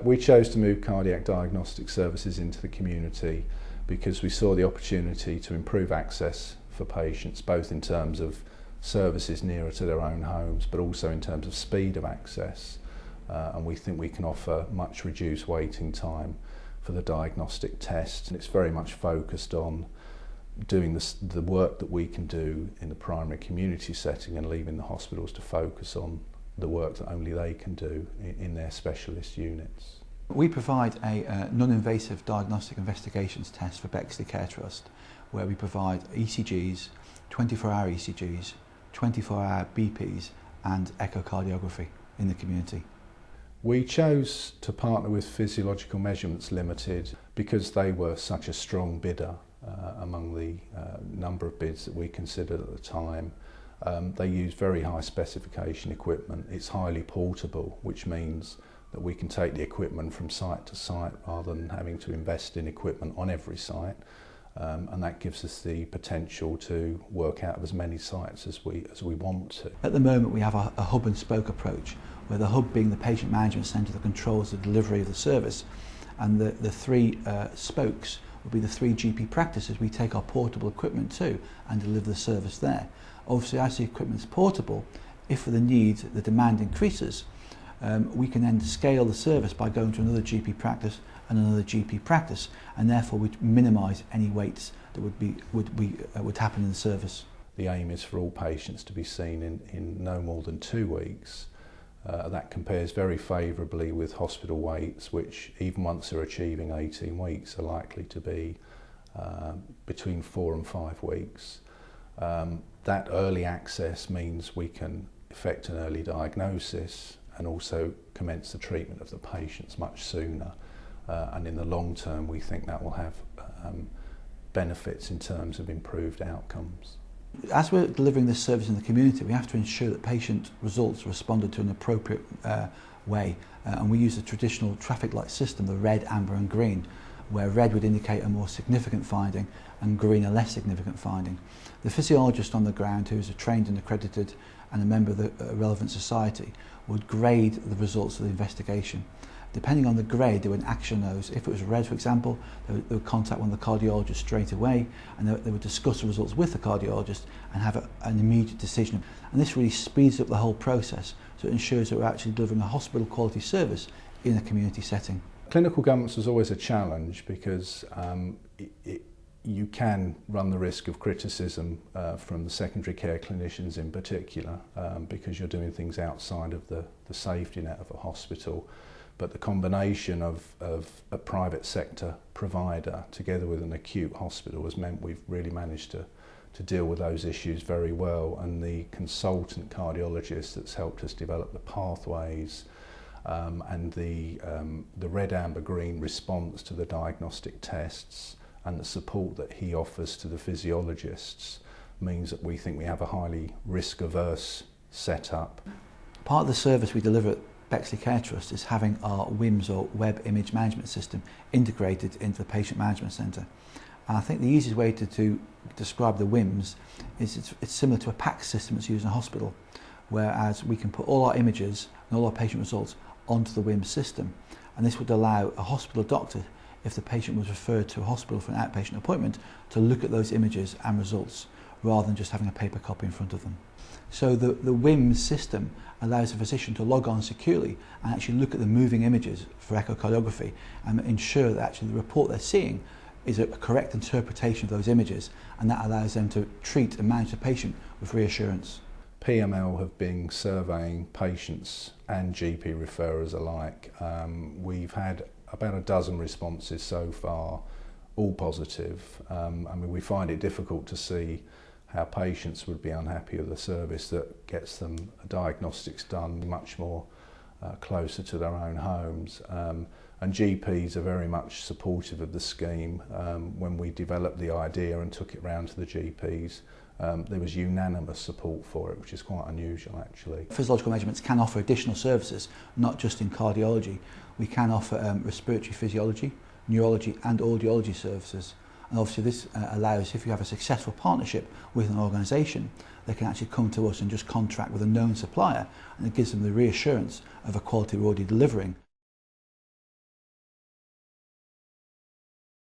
We chose to move cardiac diagnostic services into the community because we saw the opportunity to improve access for patients, both in terms of services nearer to their own homes, but also in terms of speed of access. And we think we can offer much reduced waiting time for the diagnostic test. And it's very much focused on doing the work that we can do in the primary community setting and leaving the hospitals to focus on the work that only they can do in their specialist units. We provide a non-invasive diagnostic investigations test for Bexley Care Trust, where we provide ECGs, 24-hour ECGs, 24-hour BPs and echocardiography in the community. We chose to partner with Physiological Measurements Limited because they were such a strong bidder among the number of bids that we considered at the time. They use very high specification equipment. It's highly portable, which means that we can take the equipment from site to site rather than having to invest in equipment on every site. And that gives us the potential to work out of as many sites as we want to. At the moment we have a hub and spoke approach, where the hub being the patient management centre that controls the delivery of the service, and the three spokes will be the three GP practices we take our portable equipment to and deliver the service there. Obviously, as the equipment is portable, if the need, the demand increases, we can then scale the service by going to another GP practice and another GP practice, and therefore we minimise any waits that would happen in the service. The aim is for all patients to be seen in no more than 2 weeks. That compares very favourably with hospital waits, which even once they're achieving 18 weeks are likely to be between 4 and 5 weeks. That early access means we can effect an early diagnosis and also commence the treatment of the patients much sooner. And in the long term, we think that will have benefits in terms of improved outcomes. As we're delivering this service in the community, we have to ensure that patient results are responded to in an appropriate way. And we use a traditional traffic light system, the red, amber and green, where red would indicate a more significant finding and green a less significant finding. The physiologist on the ground, who is a trained and accredited and a member of the relevant society, would grade the results of the investigation. Depending on the grade, they would action those. If it was red, for example, they would contact one of the cardiologists straight away, and they would discuss the results with the cardiologist and have an immediate decision. And this really speeds up the whole process, so it ensures that we're actually delivering a hospital quality service in a community setting. Clinical governance was always a challenge because you can run the risk of criticism from the secondary care clinicians in particular, because you're doing things outside of the safety net of a hospital. But the combination of a private sector provider together with an acute hospital has meant we've really managed to deal with those issues very well, and the consultant cardiologist that's helped us develop the pathways and the red, amber, green response to the diagnostic tests and the support that he offers to the physiologists means that we think we have a highly risk-averse setup. Part of the service we deliver at Bexley Care Trust is having our WIMS, or Web Image Management System, integrated into the Patient Management Centre. And I think the easiest way to describe the WIMS is it's similar to a PACS system that's used in a hospital, whereas we can put all our images and all our patient results onto the WIMS system. And this would allow a hospital doctor, if the patient was referred to a hospital for an outpatient appointment, to look at those images and results rather than just having a paper copy in front of them. So the WIMS system allows a physician to log on securely and actually look at the moving images for echocardiography and ensure that actually the report they're seeing is a correct interpretation of those images, and that allows them to treat and manage the patient with reassurance. PML have been surveying patients and GP referrers alike. We've had about a dozen responses so far, all positive. I mean, we find it difficult to see how patients would be unhappy with a service that gets them diagnostics done much more closer to their own homes. And GPs are very much supportive of the scheme. When we developed the idea and took it round to the GPs, there was unanimous support for it, which is quite unusual actually. Physiological measurements can offer additional services, not just in cardiology. We can offer respiratory physiology, neurology and audiology services. And obviously this allows, if you have a successful partnership with an organisation, they can actually come to us and just contract with a known supplier, and it gives them the reassurance of a quality we're already delivering.